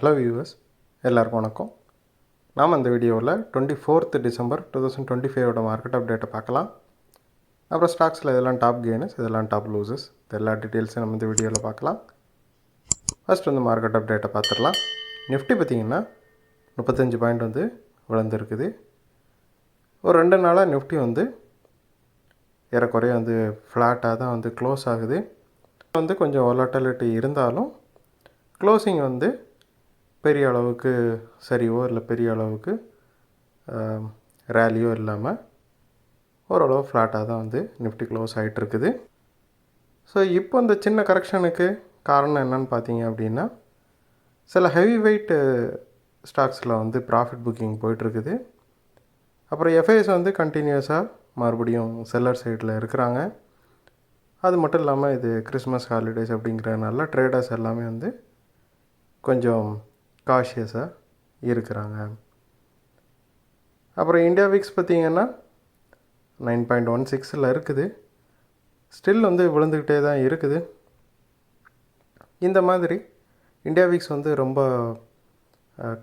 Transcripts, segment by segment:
Hello viewers, எல்லாருக்கும் வணக்கம். நாம் இந்த வீடியோவில் 24th டிசம்பர் 2025 மார்க்கெட் அப்டேட்டை பார்க்கலாம். அப்புறம் ஸ்டாக்ஸில் இதெல்லாம் டாப் கெய்னர்ஸ், இதெல்லாம் டாப் லூசர்ஸ், எல்லா டீட்டெயில்ஸும் நம்ம இந்த வீடியோவில் பார்க்கலாம். ஃபஸ்ட் வந்து மார்க்கெட் அப்டேட்டை பார்த்துடலாம். நிஃப்டி பார்த்திங்கன்னா 35 பாயிண்ட் வந்து விழுந்துருக்குது. ஒரு 2 நாளாக நிஃப்டி வந்து ஏறக்குறைய வந்து ஃப்ளாட்டாக தான் வந்து க்ளோஸ் ஆகுது. வந்து கொஞ்சம் வாலட்டிலிட்டி இருந்தாலும் க்ளோசிங் வந்து பெரிய அளவுக்கு சரிவோ இல்லை பெரிய அளவுக்கு ரேலியோ இல்லாமல் ஓரளவு ஃப்ளாட்டாக தான் வந்து நிஃப்டி க்ளோஸ் ஆகிட்டுருக்குது. ஸோ இப்போ இந்த சின்ன கரெக்ஷனுக்கு காரணம் என்னன்னு பார்த்தீங்க அப்படின்னா, சில ஹெவி வெயிட் ஸ்டாக்ஸில் வந்து ப்ராஃபிட் புக்கிங் போயிட்டுருக்குது. அப்புறம் எஃப்ஐஎஸ் வந்து கண்டினியூஸாக மறுபடியும் செல்லர் சைடில் இருக்கிறாங்க. அது மட்டும் இல்லாமல் இது கிறிஸ்மஸ் ஹாலிடேஸ் அப்படிங்கிறதுனால ட்ரேடர்ஸ் எல்லாமே வந்து கொஞ்சம் காஷியஸாக இருக்கிறாங்க. அப்புறம் இந்தியா விக்ஸ் பார்த்திங்கன்னா 9.16 இருக்குது. ஸ்டில் வந்து விழுந்துக்கிட்டே தான் இருக்குது. இந்த மாதிரி இந்தியா விக்ஸ் வந்து ரொம்ப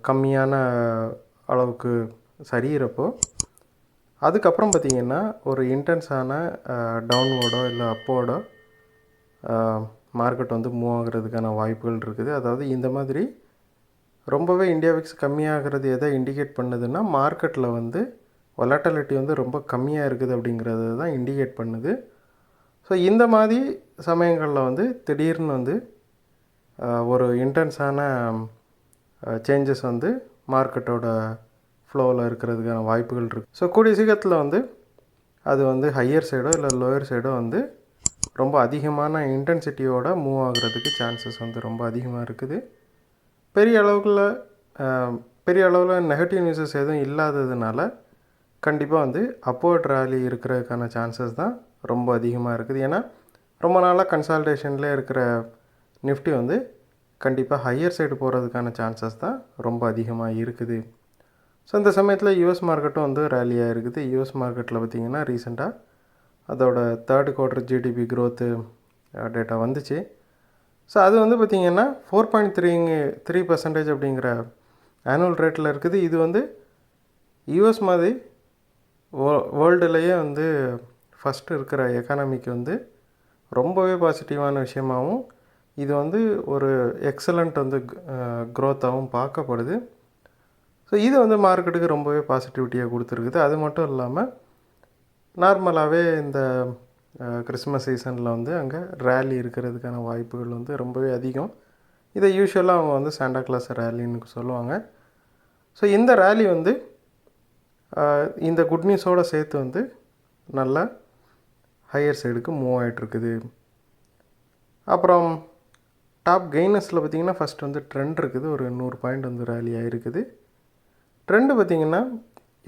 கம்மியான அளவுக்கு சரிகிறப்போ அதுக்கப்புறம் பார்த்திங்கன்னா ஒரு இன்டென்ஸான டவுன்வோர்டோ இல்லை அப்போர்டோ மார்க்கெட் வந்து மூவ் ஆகிறதுக்கான வாய்ப்புகள் இருக்குது. அதாவது இந்த மாதிரி ரொம்பவே இந்தியா விக்ஸ் கம்மியாகிறது எதை இண்டிகேட் பண்ணுதுன்னா, மார்க்கெட்டில் வந்து வொலட்டிலிட்டி வந்து ரொம்ப கம்மியாக இருக்குது அப்படிங்கிறது தான் இண்டிகேட் பண்ணுது. ஸோ இந்த மாதிரி சமயங்களில் வந்து திடீர்னு வந்து ஒரு இன்டென்ஸான சேஞ்சஸ் வந்து மார்க்கெட்டோட ஃப்ளோவில் இருக்கிறதுக்கான வாய்ப்புகள் இருக்குது. ஸோ கூடிய சீக்கிரத்தில் வந்து அது வந்து ஹையர் சைடோ இல்லை லோயர் சைடோ வந்து ரொம்ப அதிகமான இன்டென்சிட்டியோட மூவ் ஆகிறதுக்கு சான்சஸ் வந்து ரொம்ப அதிகமாக இருக்குது. பெரிய அளவில் நெகட்டிவ் நியூஸஸ் எதுவும் இல்லாததுனால கண்டிப்பாக வந்து அப்போர்ட் ரேலி இருக்கிறதுக்கான சான்சஸ் தான் ரொம்ப அதிகமாக இருக்குது. ஏன்னா ரொம்ப நாளாக கன்சால்டேஷனில் இருக்கிற நிஃப்டி வந்து கண்டிப்பாக ஹையர் சைடு போகிறதுக்கான சான்சஸ் தான் ரொம்ப அதிகமாக இருக்குது. ஸோ இந்த சமயத்தில் யூஎஸ் மார்க்கெட்டும் வந்து ரேலியாக இருக்குது. யூஎஸ் மார்க்கெட்டில் பார்த்திங்கன்னா ரீசெண்டாக அதோட 3rd quarter GDP growth data வந்துச்சு. ஸோ அது வந்து பார்த்திங்கன்னா 4.3% அப்படிங்கிற ஆனுவல் ரேட்டில் இருக்குது. இது வந்து யூஎஸ் மாதிரி வேர்ல்டுலேயே வந்து ஃபஸ்ட்டு இருக்கிற எக்கானமிக்கு வந்து ரொம்பவே பாசிட்டிவான விஷயமாகவும் இது வந்து ஒரு எக்ஸலண்ட் வந்து க்ரோத்தாகவும் பார்க்கப்படுது. ஸோ இது வந்து மார்க்கெட்டுக்கு ரொம்பவே பாசிட்டிவிட்டியாக கொடுத்துருக்குது. அது மட்டும் இல்லாமல் நார்மலாகவே இந்த கிறிஸ்மஸ் சீசனில் வந்து அங்கே ரேலி இருக்கிறதுக்கான வாய்ப்புகள் வந்து ரொம்பவே அதிகம். இதை யூஸ்வலாக அவங்க வந்து சாண்டா கிளாஸ் ரேலின்னு சொல்லுவாங்க. ஸோ இந்த ரேலி வந்து இந்த குட் நியூஸோடு சேர்த்து வந்து நல்லா ஹையர் சைடுக்கு மூவ் ஆகிட்டுருக்குது. அப்புறம் டாப் கெய்னர்ஸில் பார்த்திங்கன்னா ஃபஸ்ட் வந்து ட்ரெண்ட் இருக்குது. ஒரு 100 பாயிண்ட் வந்து ரேலி ஆகிருக்குது. ட்ரெண்டு பார்த்திங்கன்னா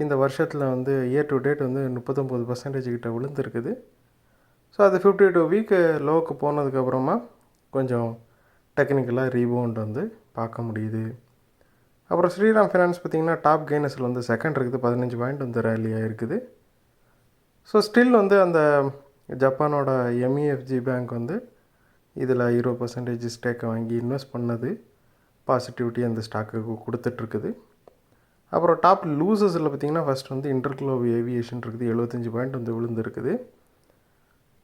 இந்த வருஷத்தில் வந்து இயர் டு டேட் வந்து 39% கிட்ட விழுந்துருக்குது. ஸோ அது 52 வீக் லோவுக்கு போனதுக்கப்புறமா கொஞ்சம் டெக்னிக்கலாக ரீபவுண்ட் வந்து பார்க்க முடியுது. அப்புறம் ஸ்ரீராம் ஃபைனான்ஸ் பார்த்திங்கன்னா டாப் கெய்னர்ஸில் வந்து செகண்ட் இருக்குது. 15 பாயிண்ட் வந்து ரேலியாக இருக்குது. ஸோ ஸ்டில் வந்து அந்த ஜப்பானோட எம்இஎஃப்ஜி பேங்க் வந்து இதில் 20% ஸ்டேக்கை வாங்கி இன்வெஸ்ட் பண்ணது பாசிட்டிவிட்டி அந்த ஸ்டாக்குக்கு கொடுத்துட்ருக்குது. அப்புறம் டாப் லூசஸில் பார்த்திங்கன்னா ஃபஸ்ட் வந்து இன்டர்குளோப் ஏவியேஷன் இருக்குது. 75 பாயிண்ட் வந்து விழுந்துருக்குது.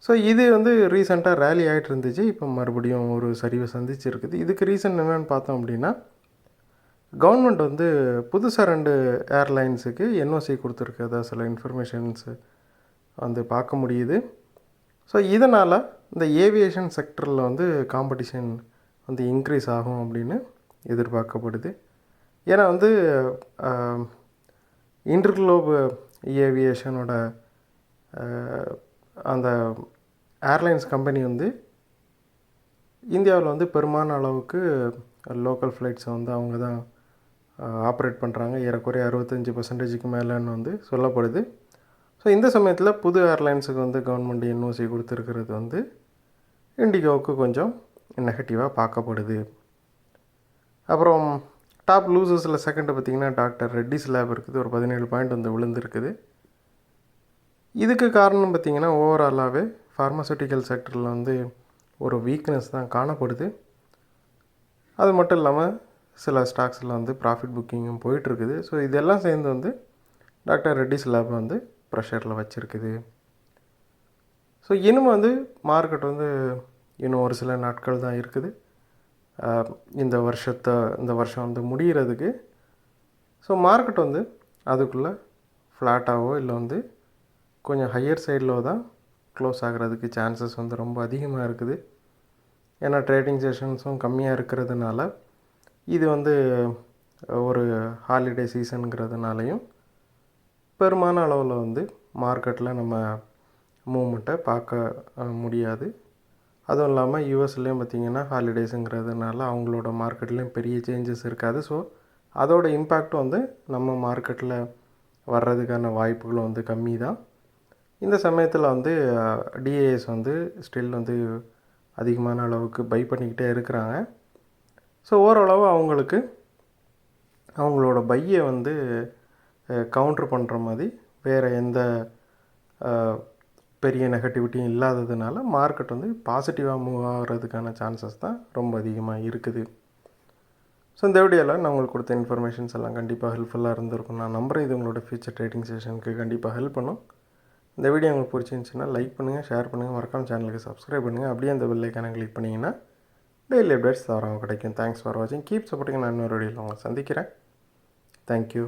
ஸோ இது வந்து ரீசெண்டாக ரேலி ஆகிட்டு இருந்துச்சு. இப்போ மறுபடியும் ஒரு சரிவை சந்திச்சிருக்குது. இதுக்கு ரீசன் என்னென்னு பார்த்தோம் அப்படின்னா, கவர்மெண்ட் வந்து புதுசாக 2 ஏர்லைன்ஸுக்கு என்ஓசி கொடுத்துருக்கதா சில இன்ஃபர்மேஷன்ஸு வந்து பார்க்க முடியுது. ஸோ இதனால் இந்த ஏவியேஷன் செக்டரில் வந்து காம்படிஷன் வந்து இன்க்ரீஸ் ஆகும் அப்படின்னு எதிர்பார்க்கப்படுது. ஏன்னா வந்து இன்டர்குளோப் ஏவியேஷனோட அந்த ஏர்லைன்ஸ் கம்பெனி வந்து இந்தியாவில் வந்து பெரும்பாலான அளவுக்கு லோக்கல் ஃப்ளைட்ஸை வந்து அவங்க தான் ஆப்ரேட் பண்ணுறாங்க. ஏறக்குறைய 65% மேலேன்னு வந்து சொல்லப்படுது. ஸோ இந்த சமயத்தில் புது ஏர்லைன்ஸுக்கு வந்து கவர்மெண்ட் என்ஓசி கொடுத்துருக்கிறது வந்து இண்டிகோவுக்கு கொஞ்சம் நெகட்டிவாக பார்க்கப்படுது. அப்புறம் டாப் லூசஸில் செகண்டு பார்த்திங்கன்னா டாக்டர் ரெட்டிஸ் லேப் இருக்குது. ஒரு 17 பாயிண்ட் வந்து விழுந்துருக்குது. இதுக்கு காரணம் பார்த்திங்கன்னா ஓவராலாகவே ஃபார்மசூட்டிக்கல் செக்டரில் வந்து ஒரு வீக்னஸ் தான் காணப்படுது. அது மட்டும் இல்லாமல் சில ஸ்டாக்ஸில் வந்து ப்ராஃபிட் புக்கிங்கும் போயிட்டுருக்குது. ஸோ இதெல்லாம் சேர்ந்து வந்து டாக்டர் ரெட்டிஸ் லேப் வந்து ப்ரெஷரில் வச்சுருக்குது. ஸோ இன்னும் வந்து மார்க்கெட் வந்து இன்னும் ஒரு சில நாட்கள் தான் இருக்குது இந்த வருஷம் வந்து முடிகிறதுக்கு. ஸோ மார்க்கெட் வந்து அதுக்குள்ளே ஃப்ளாட்டாகவோ இல்லை வந்து கொஞ்சம் ஹையர் சைடில் தான் க்ளோஸ் ஆகிறதுக்கு சான்சஸ் வந்து ரொம்ப அதிகமாக இருக்குது. ஏன்னா ட்ரேடிங் செஷன்ஸும் கம்மியாக இருக்கிறதுனால, இது வந்து ஒரு ஹாலிடே சீசனுங்கிறதுனாலையும் பெருமான அளவில் வந்து மார்க்கெட்டில் நம்ம மூவ்மெண்ட்டை பார்க்க முடியாது. அதுவும் இல்லாமல் யூஎஸ்லேயும் பார்த்திங்கன்னா ஹாலிடேஸுங்கிறதுனால அவங்களோட மார்க்கெட்லேயும் பெரிய சேஞ்சஸ் இருக்காது. ஸோ அதோட இம்பேக்டும் வந்து நம்ம மார்க்கெட்டில் வர்றதுக்கான வாய்ப்புகளும் வந்து கம்மி தான். இந்த சமயத்தில் வந்து டிஏஎஸ் வந்து ஸ்டில் வந்து அதிகமான அளவுக்கு பை பண்ணிக்கிட்டே இருக்கிறாங்க. ஸோ ஓரளவு அவங்களோட பையை வந்து கவுண்ட்ரு பண்ணுற மாதிரி வேறு எந்த பெரிய நெகட்டிவிட்டியும் இல்லாததுனால மார்க்கெட் வந்து பாசிட்டிவாக மூவ் ஆகிறதுக்கான சான்சஸ் தான் ரொம்ப அதிகமாக இருக்குது. ஸோ இந்த வீடியோவில் நான் உங்களுக்கு கொடுத்த இன்ஃபர்மேஷன்ஸ் எல்லாம் கண்டிப்பாக ஹெல்ப்ஃபுல்லாக இருந்திருக்கும். நான் நம்புகிறேன் இது உங்களோட ஃபியூச்சர் ட்ரேடிங் செஷனுக்கு கண்டிப்பாக ஹெல்ப் பண்ணும். இந்த வீடியோ உங்களுக்கு பிடிச்சிருந்துச்சின்னா லைக் பண்ணுங்கள், ஷேர் பண்ணுங்கள், மறக்காம சேனலுக்கு சப்ஸ்கிரைப் பண்ணுங்கள். அப்படியே அந்த பெல் ஐக்கானை கிளிக் பண்ணிங்கன்னா டெய்லி அப்டேட்ஸ் தவறாமல் கிடைக்கும். தேங்க்ஸ் ஃபார் வாட்சிங். Keep supporting. நான் இன்னொரு வீடியோவில் உங்களை சந்திக்கிறேன். தேங்க்யூ.